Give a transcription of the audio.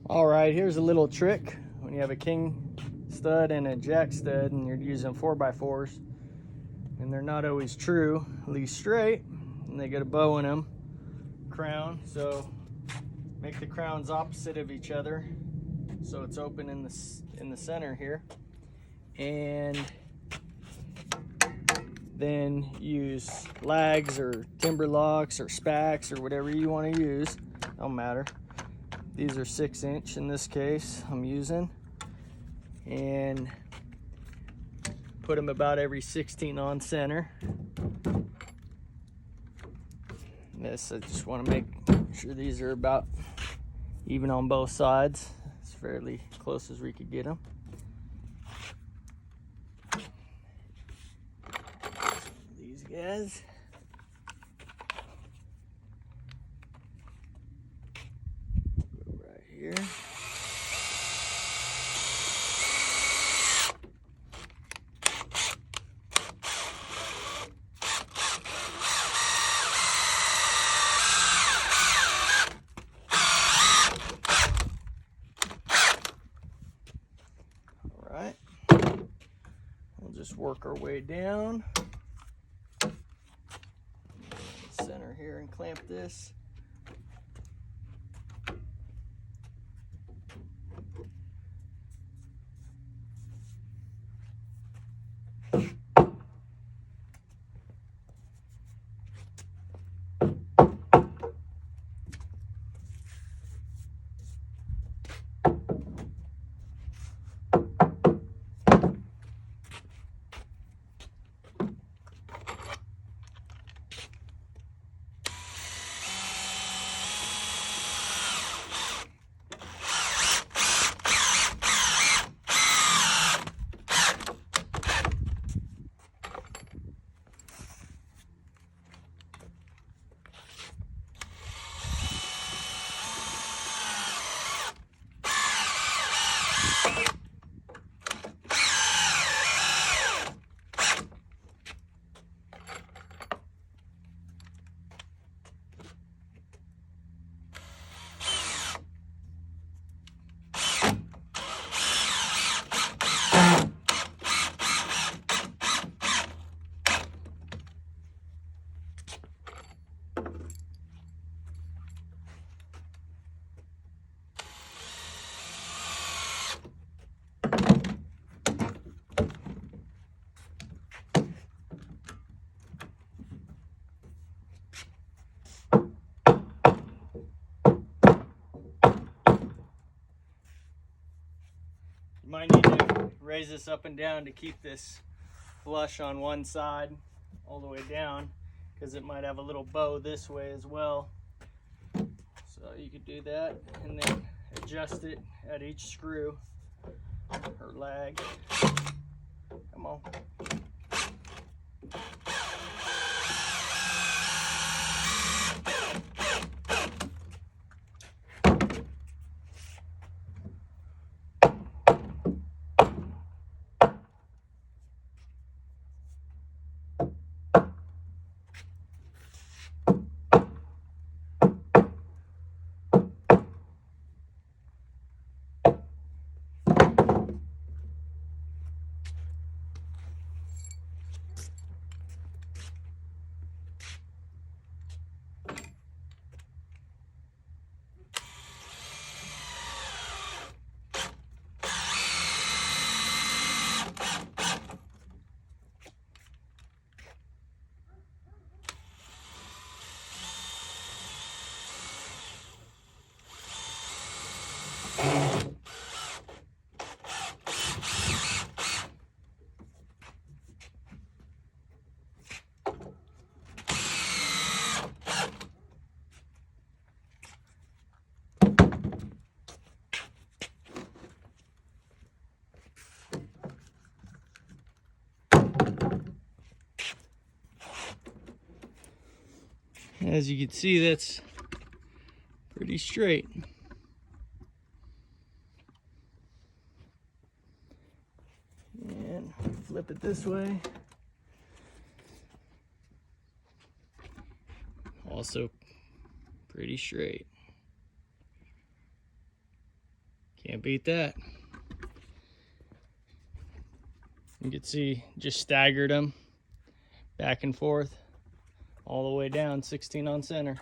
Alright, here's a little trick when you have a king stud and a jack stud and you're using 4x4s and they're not always true, at least straight, and they get a bow in them, crown. So make the crowns opposite of each other so it's open in the center here, and then use lags or timber locks or spacks or whatever you want to use, don't matter. These are 6" in this case I'm using, and put them about every 16 on center. This, I just want to make sure these are about even on both sides. It's fairly close as we could get them. These guys. Here. All right. We'll just work our way down. Center here and clamp this. You might need to raise this up and down to keep this flush on one side all the way down, because it might have a little bow this way as well. So you could do that and then adjust it at each screw or lag. Come on. As you can see, that's pretty straight. And flip it this way. Also pretty straight. Can't beat that. You can see just staggered them back and forth all the way down, 16 on center.